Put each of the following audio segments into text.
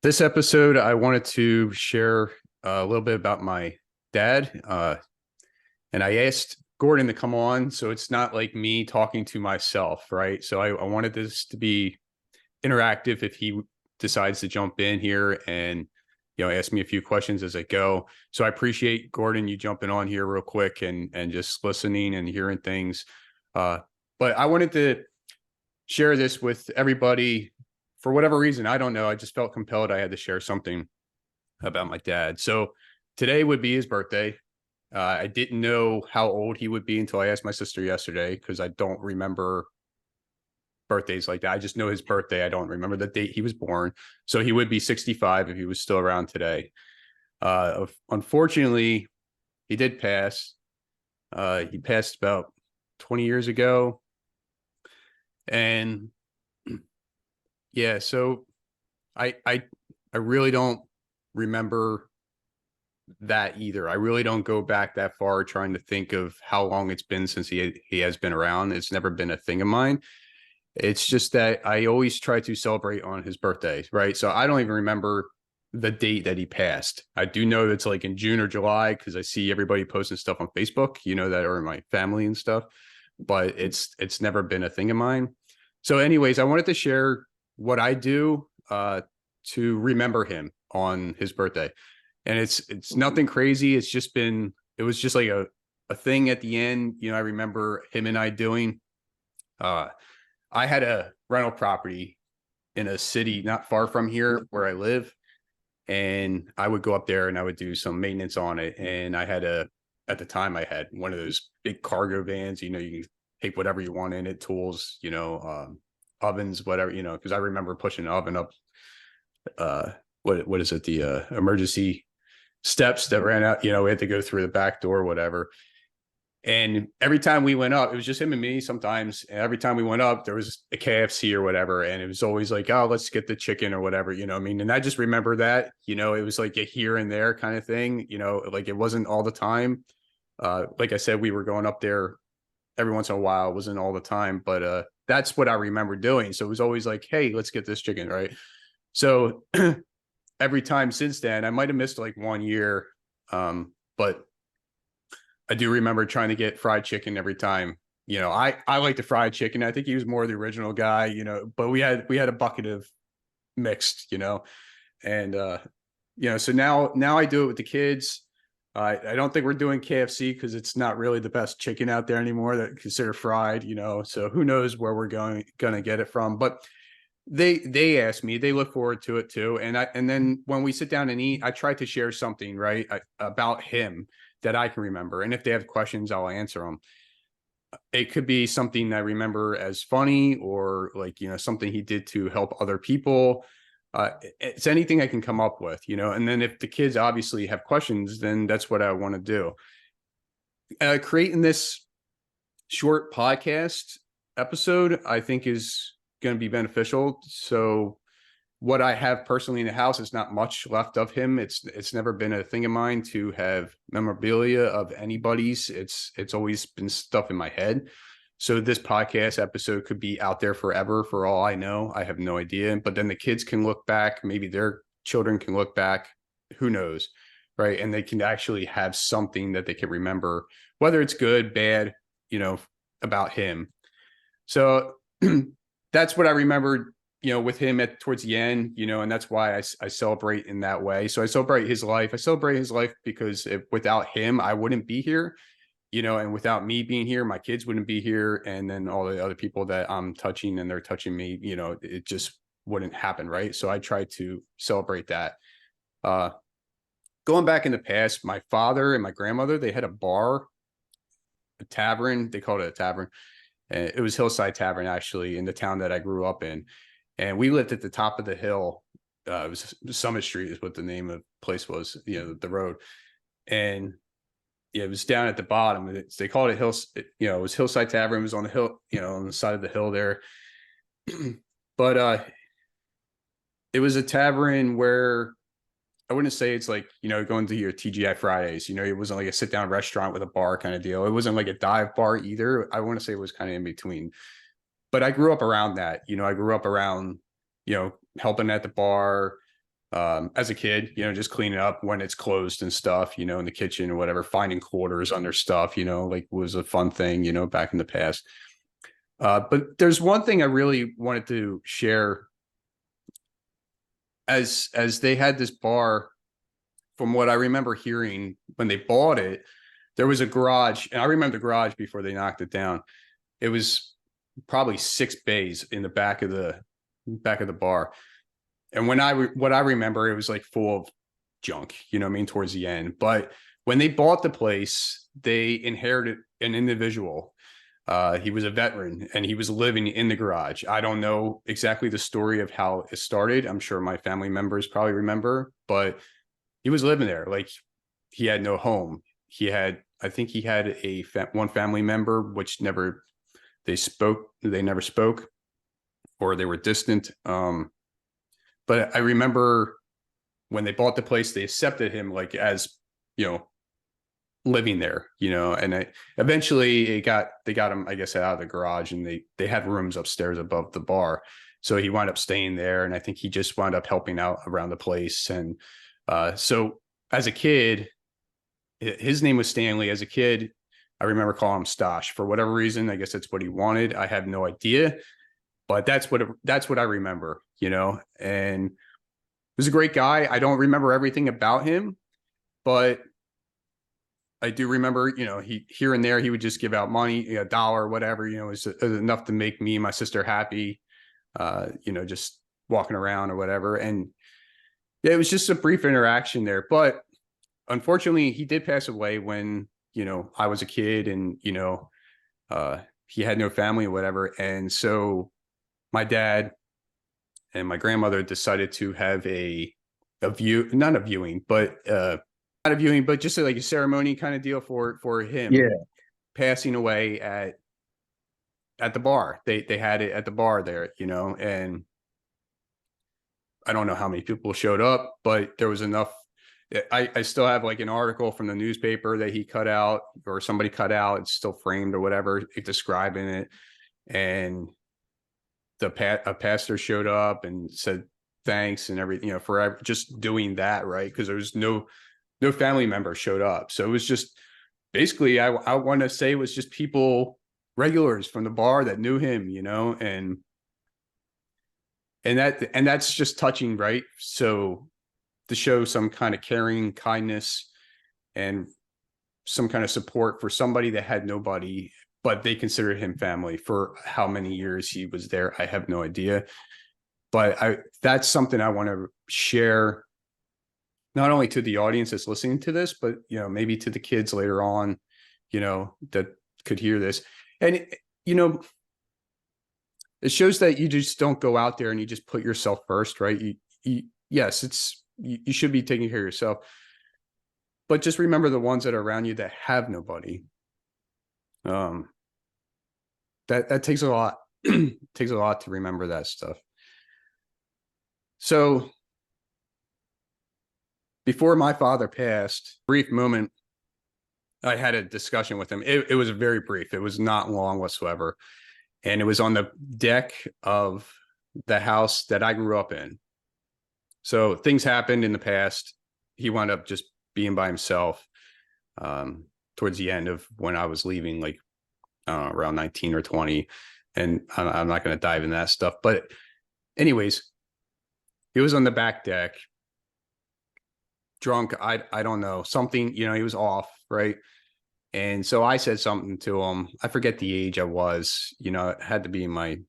This episode, I wanted to share a little bit about my dad. And I asked Gordon to come on. So it's not like me talking to myself, right? So I wanted this to be interactive if he decides to jump in here and, ask me a few questions as I go. So I appreciate Gordon, you jumping on here real quick and just listening and hearing things. But I wanted to share this with everybody for whatever reason. I don't know. I just felt compelled. I had to share something about my dad. So today would be his birthday. I didn't know how old he would be until I asked my sister yesterday because I don't remember birthdays like that. I just know his birthday. I don't remember the date he was born. So he would be 65 if he was still around today. Unfortunately, he did pass. He passed about 20 years ago. And yeah, so I really don't remember that either. I really don't go back that far trying to think of how long it's been since he has been around. It's never been a thing of mine. It's just that I always try to celebrate on his birthday, right? So I don't even remember the date that he passed. I do know it's like in June or July because I see everybody posting stuff on Facebook, that are in my family and stuff, but it's never been a thing of mine. So anyways, I wanted to share what I do to remember him on his birthday. And it's nothing crazy. It was just like a thing at the end. I remember him and I doing. I had a rental property in a city not far from here where I live, and I would go up there and I would do some maintenance on it. And at the time I had one of those big cargo vans. You can take whatever you want in it, tools, ovens, whatever, because I remember pushing an oven up. What is it? The emergency steps that ran out. We had to go through the back door, whatever. And every time we went up, it was just him and me sometimes. And every time we went up, there was a KFC or whatever. And it was always like, oh, let's get the chicken or whatever, what I mean? And I just remember that, it was like a here and there kind of thing, like it wasn't all the time. Like I said, we were going up there every once in a while. It wasn't all the time, but that's what I remember doing. So it was always like, hey, let's get this chicken, right? So every time since then, I might have missed like 1 year, but I do remember trying to get fried chicken every time. I like the fried chicken. I think he was more the original guy, but we had a bucket of mixed, and so now I do it with the kids. I don't think we're doing KFC because it's not really the best chicken out there anymore that consider fried, so who knows where we're gonna get it from. But they ask me, they look forward to it too. And then when we sit down and eat, I try to share something, right, about him that I can remember. And if they have questions, I'll answer them. It could be something I remember as funny or like, something he did to help other people. It's anything I can come up with, and then if the kids obviously have questions, then that's what I want to do. Creating this short podcast episode, I think is going to be beneficial. So what I have personally in the house is not much left of him. It's never been a thing of mine to have memorabilia of anybody's. It's always been stuff in my head. So this podcast episode could be out there forever for all I know. I have no idea. But then the kids can look back. Maybe their children can look back. Who knows? Right. And they can actually have something that they can remember, whether it's good, bad, about him. So that's what I remember, with him towards the end, and that's why I celebrate in that way. So I celebrate his life. I celebrate his life because without him, I wouldn't be here, and without me being here, my kids wouldn't be here. And then all the other people that I'm touching and they're touching me, it just wouldn't happen. Right. So I try to celebrate that. Going back in the past, my father and my grandmother, they had a bar, a tavern. They called it a tavern. And it was Hillside Tavern, actually, in the town that I grew up in. And we lived at the top of the hill. It was Summit Street is what the name of the place was, the road. And it was down at the bottom. They called it it was Hillside Tavern. It was on the hill, on the side of the hill there. But it was a tavern where I wouldn't say it's like, going to your TGI Fridays, it wasn't like a sit down restaurant with a bar kind of deal. It wasn't like a dive bar either. I want to say it was kind of in between, but I grew up around that, I grew up around, helping at the bar, as a kid, just cleaning up when it's closed and stuff, in the kitchen or whatever, finding quarters under stuff, like was a fun thing, back in the past. But there's one thing I really wanted to share. As they had this bar, from what I remember hearing when they bought it, there was a garage, and I remember the garage before they knocked it down. It was probably 6 bays in the back of the bar. And what I remember, it was like full of junk, towards the end. But when they bought the place, they inherited an individual. He was a veteran and he was living in the garage. I don't know exactly the story of how it started. I'm sure my family members probably remember, but he was living there. Like, he had no home. I think he had one family member, which they never spoke, or they were distant. But I remember when they bought the place, they accepted him like as, living there, and eventually they got him, I guess, out of the garage, and they had rooms upstairs above the bar. So he wound up staying there. And I think he just wound up helping out around the place. And so as a kid, his name was Stanley. As a kid, I remember calling him Stosh for whatever reason. I guess that's what he wanted. I have no idea, but that's what I remember, and he was a great guy. I don't remember everything about him, but I do remember, he here and there, he would just give out money, $1, whatever, it was enough to make me and my sister happy, just walking around or whatever. And yeah, it was just a brief interaction there. But unfortunately, he did pass away when, I was a kid, and, he had no family or whatever. And so my dad and my grandmother decided to have not a viewing, but not a viewing, but just like a ceremony kind of deal for him passing away at the bar. They had it at the bar there, and I don't know how many people showed up, but there was enough. I still have like an article from the newspaper that he cut out, or somebody cut out. It's still framed or whatever, describing it. And a pastor showed up and said thanks and everything, for just doing that, right? Because there was no family member showed up. So it was just basically, I want to say it was just people, regulars from the bar that knew him, and that's just touching, right? So to show some kind of caring, kindness, and some kind of support for somebody that had nobody, but they considered him family. For how many years he was there, I have no idea. But that's something I want to share, not only to the audience that's listening to this, but, maybe to the kids later on, that could hear this. And, it shows that you just don't go out there and you just put yourself first, right? Yes, you should be taking care of yourself, but just remember the ones that are around you that have nobody. That takes a lot. Takes a lot to remember that stuff. So before my father passed, brief moment, I had a discussion with him. It was very brief. It was not long whatsoever. And it was on the deck of the house that I grew up in. So things happened in the past. He wound up just being by himself towards the end of when I was leaving, like around 19 or 20. And I'm not going to dive into that stuff. But anyways, he was on the back deck, drunk. I don't know, something, he was off, right? And so I said something to him. I forget the age I was, it had to be in my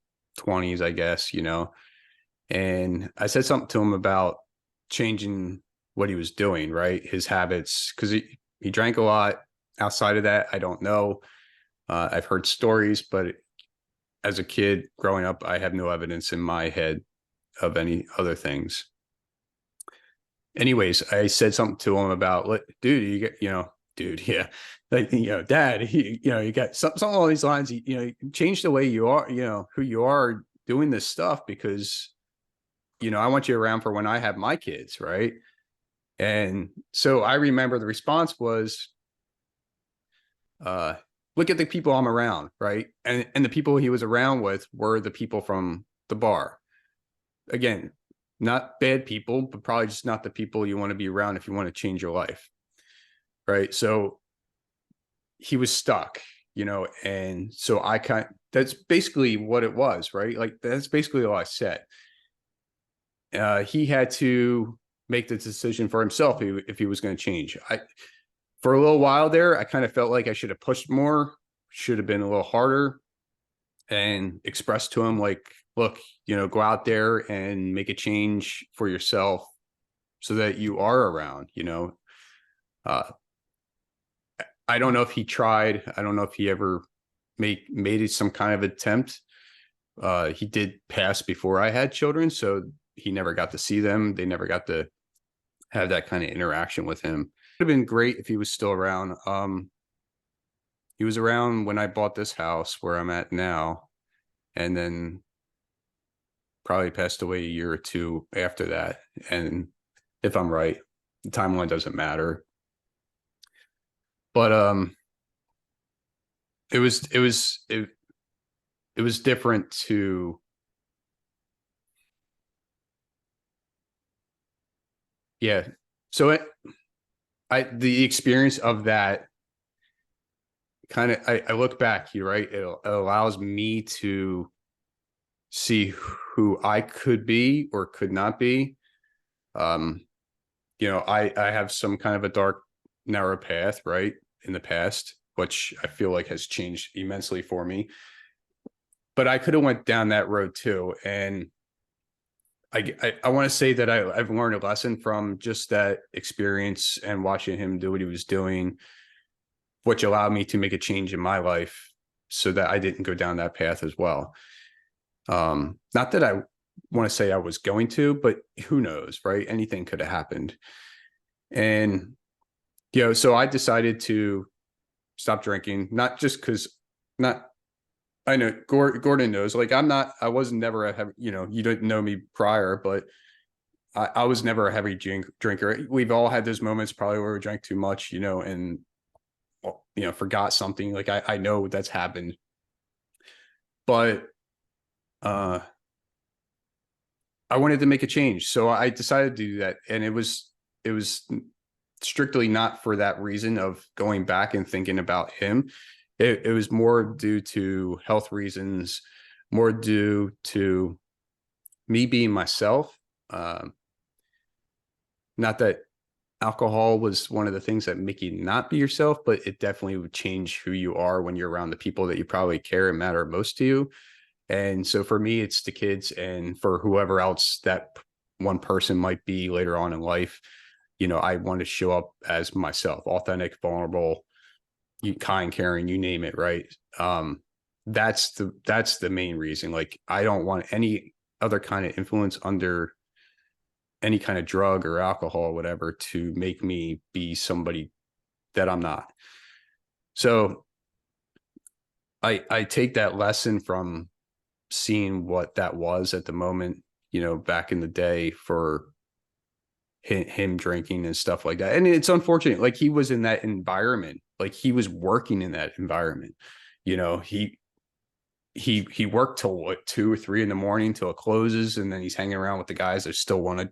20s, I guess, and I said something to him about changing what he was doing, right? His habits, because he drank a lot. Outside of that, I don't know. I've heard stories, but as a kid growing up, I have no evidence in my head of any other things. Anyways, I said something to him about, dude, you get, dude, yeah, like, dad, you got some along these lines, change the way you are, who you are doing this stuff, because, I want you around for when I have my kids, right? And so I remember the response was, look at the people I'm around, right? And the people he was around with were the people from the bar. Again, not bad people, but probably just not the people you want to be around if you want to change your life. Right. So he was stuck, and so that's basically what it was, right? Like, that's basically all I said. He had to make the decision for himself if he was going to change. For a little while there, I kind of felt like I should have pushed more, should have been a little harder, and expressed to him, like, look, go out there and make a change for yourself so that you are around. uh, I don't know if he tried. I don't know if he ever made some kind of attempt. He did pass before I had children, so he never got to see them. They never got to have that kind of interaction with him. It would have been great if he was still around. He was around when I bought this house where I'm at now, and then probably passed away a year or two after that. And if I'm right, the timeline doesn't matter. But it was different to, yeah. So the experience of that kind of, I look back, you're right. It allows me to see who I could be or could not be. I have some kind of a dark, narrow path, right, in the past, which I feel like has changed immensely for me. But I could have went down that road too. And I want to say that I've learned a lesson from just that experience and watching him do what he was doing, which allowed me to make a change in my life so that I didn't go down that path as well. Not that I want to say I was going to, but who knows, right? Anything could have happened. And, so I decided to stop drinking, not just because, I know Gordon knows, like, I was never a heavy, you didn't know me prior, but I was never a heavy drinker. We've all had those moments probably where we drank too much, and, forgot something. Like, I know that's happened, but, I wanted to make a change. So I decided to do that. And it was strictly not for that reason of going back and thinking about him. It was more due to health reasons, more due to me being myself. Not that alcohol was one of the things that make you not be yourself, but it definitely would change who you are when you're around the people that you probably care and matter most to you. And so for me, it's the kids, and for whoever else that one person might be later on in life, I want to show up as myself, authentic, vulnerable, kind, caring, you name it, right? That's the main reason. Like, I don't want any other kind of influence under any kind of drug or alcohol or whatever to make me be somebody that I'm not. So I take that lesson from seeing what that was at the moment, back in the day, for him drinking and stuff like that. And it's unfortunate. Like, he was in that environment, like, he was working in that environment. He worked till what, 2 or 3 in the morning till it closes, and then he's hanging around with the guys that still want to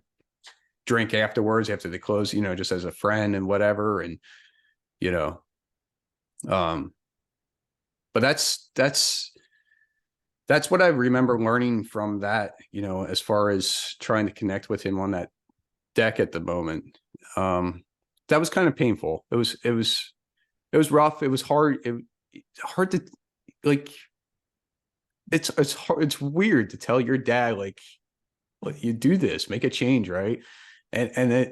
drink afterwards after they close, just as a friend and whatever. And but that's what I remember learning from that, as far as trying to connect with him on that deck at the moment. That was kind of painful. It was rough. It was hard. Hard to, like, it's hard. It's weird to tell your dad, like, well, you do this, make a change, right? And it,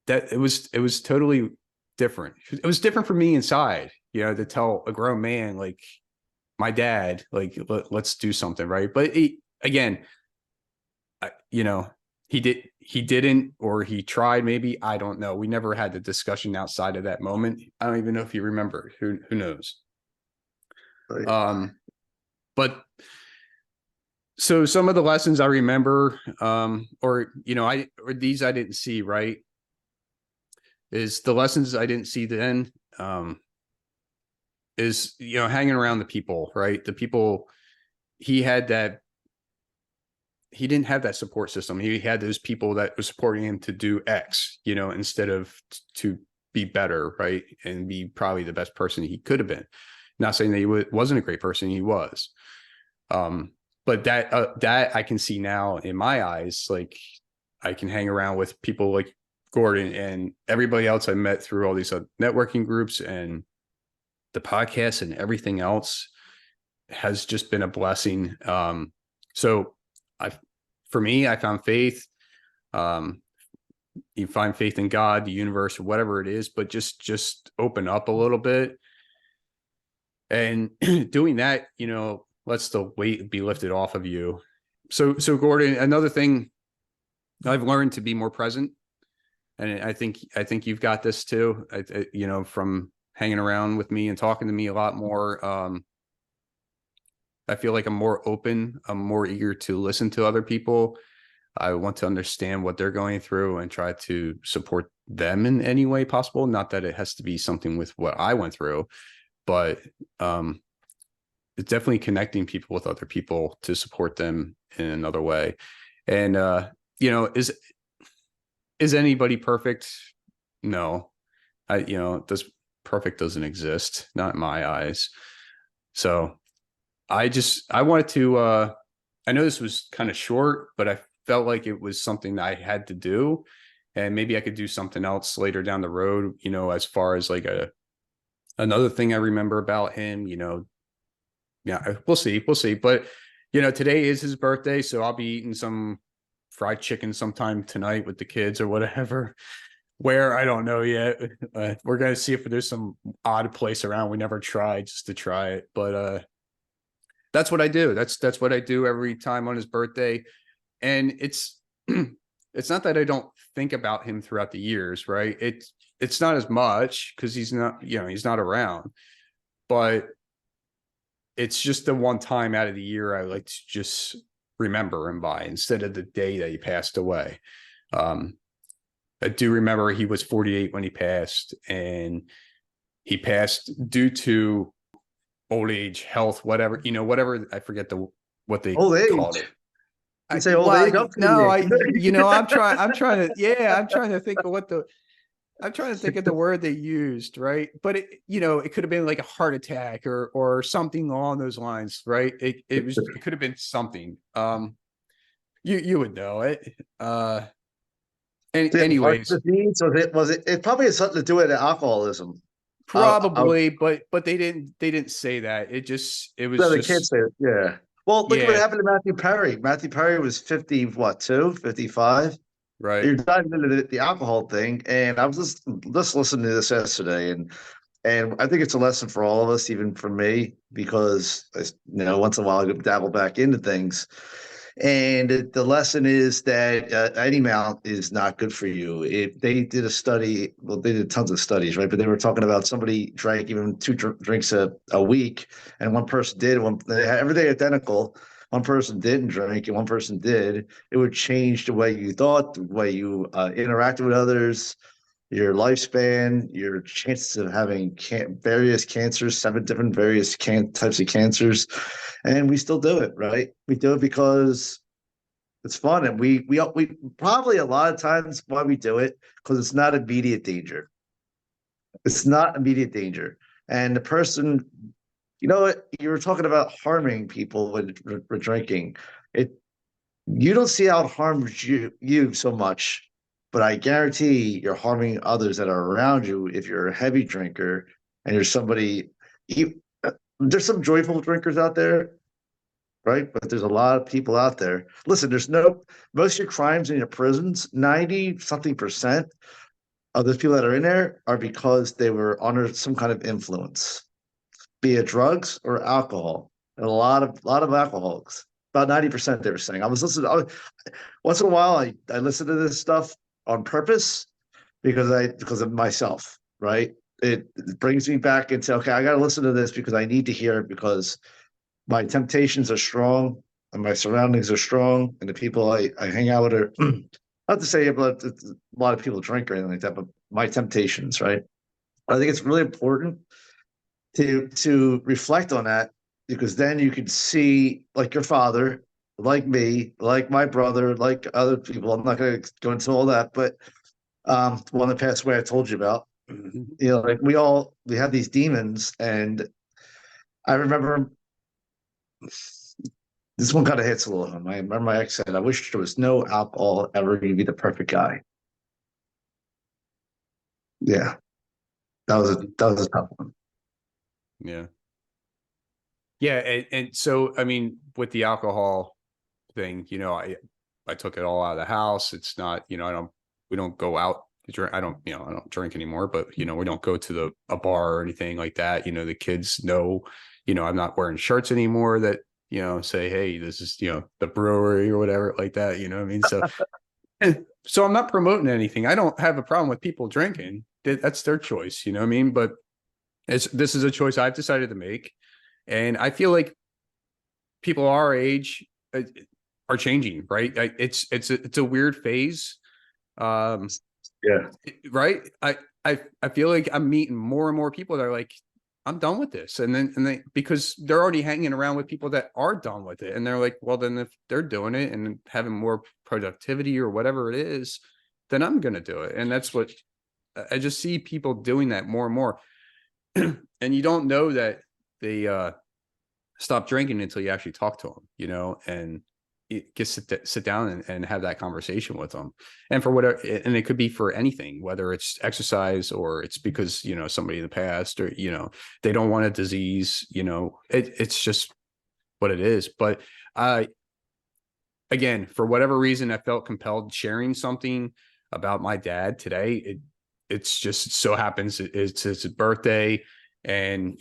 that it was totally different. It was different for me inside, to tell a grown man, like my dad, like, let's do something, right? But again, he didn't, or he tried, maybe, I don't know. We never had the discussion outside of that moment. I don't even know if he remembered. Who knows? Right. But so some of the lessons I remember, or these I didn't see, right, is the lessons I didn't see then, is, hanging around the people, right? The people, he he didn't have that support system. He had those people that were supporting him to do X, instead of to be better, right, and be probably the best person he could have been. Not saying that he wasn't a great person, he was. But that I can see now in my eyes. Like, I can hang around with people like Gordon and everybody else I met through all these networking groups and the podcast and everything else has just been a blessing. So for me, I found faith. You find faith in God, the universe, or whatever it is, but just open up a little bit. And doing that, lets the weight be lifted off of you. So Gordon, another thing I've learned to be more present. And I think you've got this too, from hanging around with me and talking to me a lot more. I feel like I'm more open. I'm more eager to listen to other people. I want to understand what they're going through and try to support them in any way possible. Not that it has to be something with what I went through, but it's definitely connecting people with other people to support them in another way. And, is anybody perfect? No, perfect doesn't exist, not in my eyes. So I wanted to, I know this was kind of short, but I felt like it was something that I had to do, and maybe I could do something else later down the road, as far as like another thing I remember about him, yeah, we'll see. But, today is his birthday, so I'll be eating some fried chicken sometime tonight with the kids or whatever. Where, I don't know yet. We're going to see if there's some odd place around we never tried just to try it. But that's what I do. That's what I do every time on his birthday. And it's not that I don't think about him throughout the years, right? It's not as much because he's not around, but it's just the one time out of the year I like to just remember him by, instead of the day that he passed away. I do remember he was 48 when he passed, and he passed due to old age, health, whatever, I forget what they Old age. called it. You say old age? No, I'm trying to think of I'm trying to think of the word they used, right? But it could have been like a heart attack or something along those lines, right? It could have been something. You would know it. Anyways, It probably has something to do with alcoholism. probably, but they didn't say that. It was No, they can't just, say it. Yeah. Well, look at what yeah, happened to Matthew Perry. Matthew Perry was 50, what, 55? right. You're diving into the alcohol thing, and I was just listening to this yesterday, and I think it's a lesson for all of us, even for me, because once in a while I dabble back into things. And the lesson is that any amount is not good for you. They did a study, well, they did tons of studies, right? But they were talking about somebody drank even two drinks a week, and one person did. They had everything identical. One person didn't drink, and one person did. It would change the way you thought, the way you interacted with others, your lifespan, your chances of having various cancers, 7 different various types of cancers. And we still do it, right? We do it because it's fun. And we probably a lot of times why we do it, because it's not immediate danger. It's not immediate danger. And the person, what you were talking about harming people with drinking. You don't see how it harms you so much, but I guarantee you're harming others that are around you if you're a heavy drinker and you're somebody. There's some joyful drinkers out there, right? But there's a lot of people out there. Listen, most of your crimes in your prisons, 90 something percent of those people that are in there are because they were under some kind of influence, be it drugs or alcohol. And a lot of alcoholics. About 90% they were saying. I was listening. Once in a while, I listen to this stuff on purpose because of myself, right? It brings me back into, okay, I got to listen to this because I need to hear it, because my temptations are strong and my surroundings are strong, and the people I hang out with are not to say about a lot of people drink or anything like that, but my temptations, right? I think it's really important to reflect on that, because then you can see, like your father, like me, like my brother, like other people. I'm not going to go into all that, but one that passed away I told you about. Mhm. Like we had these demons, and I remember this one kind of hits a little home. I remember my ex said, "I wish there was no alcohol ever. You'd be the perfect guy." Yeah, that was a tough one. Yeah. Yeah. And so, I mean, with the alcohol thing, I took it all out of the house. It's not, we don't go out to drink. I don't drink anymore, but, we don't go to a bar or anything like that. The kids know, I'm not wearing shirts anymore that, say, hey, this is, the brewery or whatever like that. You know what I mean? So I'm not promoting anything. I don't have a problem with people drinking. That's their choice. You know what I mean? But this is a choice I've decided to make. And I feel like people our age are changing, right? It's a weird phase, um, Yeah, right? I feel like I'm meeting more and more people that are like, I'm done with this, and they because they're already hanging around with people that are done with it, and they're like, well, then if they're doing it and having more productivity or whatever it is, then I'm gonna do it, and that's what I just see people doing that more and more, and you don't know that they stop drinking until you actually talk to them, and just sit down and have that conversation with them. And for whatever, and it could be for anything, whether it's exercise or it's because, somebody in the past or, they don't want a disease, it's just what it is. But again, for whatever reason, I felt compelled sharing something about my dad today. It's just so happens it's his birthday, and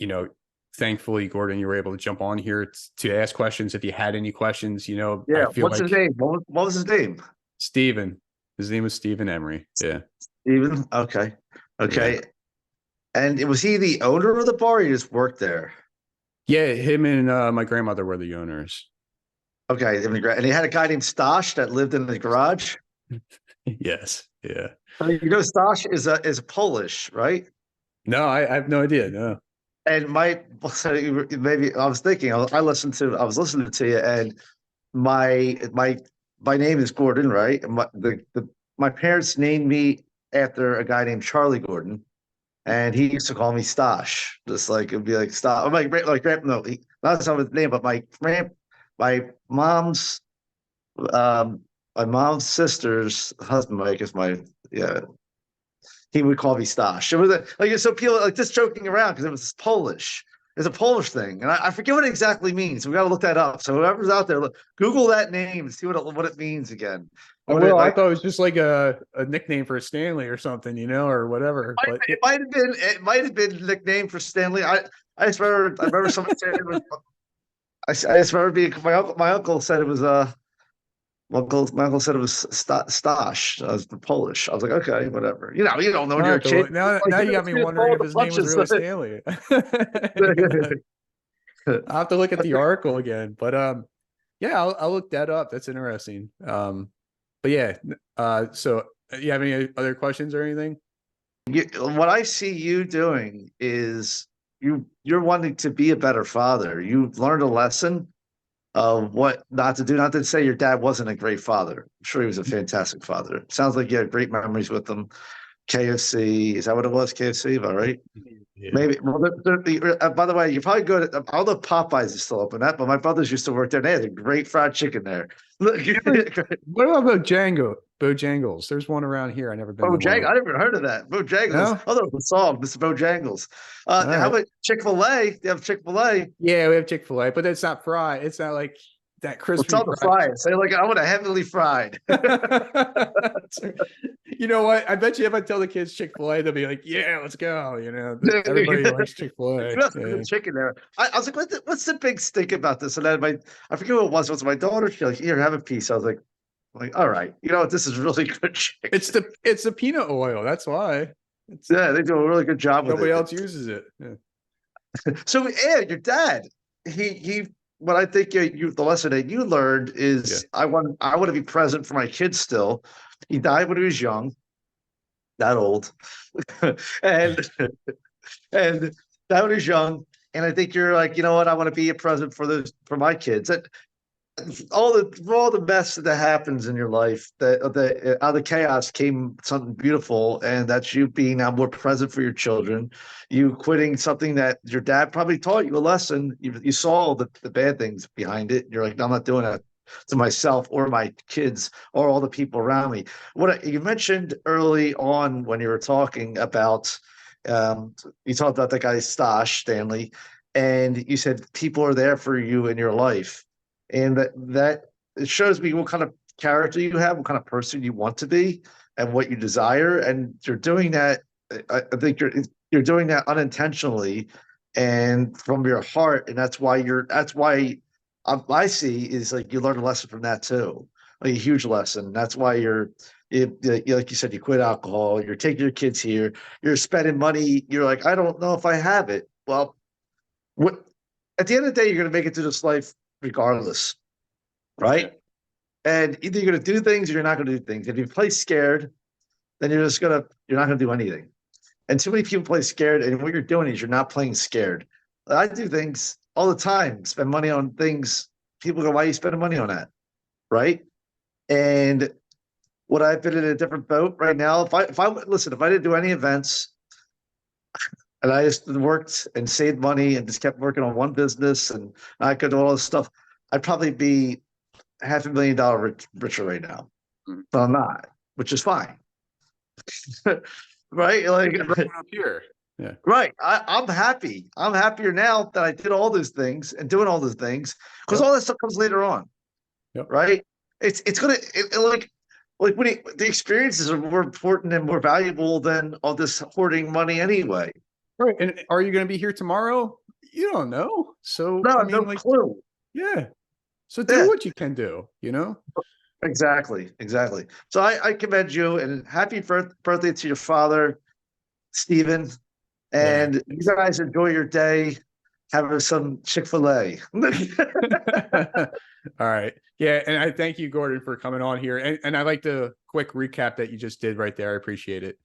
thankfully, Gordon, you were able to jump on here to ask questions if you had any questions. I yeah. feel What's his like name? What was his name? Steven, his name was Stephen Emery. Yeah, Steven? Okay. yeah, Okay. And was he the owner of the bar or he just worked there? yeah. Him and my grandmother were the owners. Okay. And he had a guy named Stosh that lived in the garage. Yes, yeah. Stosh is Polish, right? No, I have no idea. No. And maybe I was thinking I was listening to you, and my name is Gordon, right? My parents named me after a guy named Charlie Gordon, and he used to call me Stosh, just like it'd be like Stosh. No, not his name, but my mom's um my mom's sister's husband, Mike, is my yeah. He would call me Stosh. It was so people like just joking around because it was Polish. It's a Polish thing, and I forget what it exactly means. We got to look that up. So whoever's out there, Google that name and see what it means again. I What it will. I like? thought it was just like a nickname for Stanley or something, or whatever. But It might have been nickname for Stanley. I remember somebody saying it was. I just remember being my uncle said it was my uncle said it was Stash. As the Polish. I was like, okay, whatever. You don't know when I you're a have to kid. look now. Like Now you're you got just me being wondering told if the his name was punches. really Stanley. I'll have to look at the article again. But yeah, I'll look that up. That's interesting. But yeah, so you have any other questions or anything? What I see you doing is you're wanting to be a better father. You've learned a lesson of what not to do. Not to say your dad wasn't a great father. I'm sure he was a fantastic father. Sounds like you had great memories with him. KFC, is that what it was? KFC, all right. Yeah. Maybe. Well, by the way, you're probably good at all the Popeyes is still open. That, but my brothers used to work there. And they had a great fried chicken there. Look, What about Bojangles? There's one around here. I never been to one. Bojangles. I never heard of that. Bojangles. No? Oh, that was a song, Mr. Bojangles. All How right. about Chick-fil-A? They have Chick-fil-A. Yeah, we have Chick-fil-A, but it's not fried. It's not like that What's crispy on the fried. fries? Say like I want a heavily fried. You know what? I bet you if I tell the kids Chick-fil-A, they'll be like, yeah, let's go. Everybody likes Chick-fil-A. That's Yeah. good chicken there. I was like, what's the big stink about this? And then I forget what it was. It was my daughter. She like, here, have a piece. I was like, all right, this is really good chicken. It's the peanut oil. That's why. It's Yeah, they do a really good job with nobody it. else uses it. Yeah. So yeah, your dad, he what I think the lesson that you learned Yeah. is I want to be present for my kids still. He died when he was young, that old. and and that when he was young. And I think you're like, you know what, I want to be a present for my kids. for all the mess that happens in your life, that out of the chaos came something beautiful, and that's you being now more present for your children. You quitting something that your dad probably taught you a lesson. You saw the bad things behind it. You're like, no, I'm not doing that to myself or my kids or all the people around me. You mentioned early on when you were talking about, um, you talked about that guy Stosh Stanley, and you said people are there for you in your life, and that it shows me what kind of character you have, what kind of person you want to be, and what you desire. And you're doing that. I think you're doing that unintentionally and from your heart, and that's why I see is like you learn a lesson from that too, like a huge lesson. That's why like you said, you quit alcohol. You're taking your kids here. You're spending money. You're like, I don't know if I have it. Well, what at the end of the day, you're going to make it through this life regardless, right? And either you're going to do things or you're not going to do things. If you play scared, then you're not going to do anything. And too many people play scared, and what you're doing is you're not playing scared. I do things all the time, spend money on things. People go, why are you spending money on that? Right. And would I have been in a different boat right now? If I didn't do any events and I just worked and saved money and just kept working on one business and I could do all this stuff, I'd probably be $500,000 richer right now. But I'm not, which is fine. Right? Like Up here. Yeah. right. I'm happy. I'm happier now that I did all those things and doing all those things because Yep. all that stuff comes later on. Yep. Right. It's gonna like when the experiences are more important and more valuable than all this hoarding money anyway. Right. And are you going to be here tomorrow? You don't know. So, No, I mean, no like, clue. yeah. So do Yeah, what you can do, you know? exactly. So I commend you and happy birthday to your father, Stephen. Yeah. And you Thanks. guys enjoy your day. Have some Chick-fil-A. All right. Yeah. And I thank you, Gordon, for coming on here. And I like the quick recap that you just did right there. I appreciate it.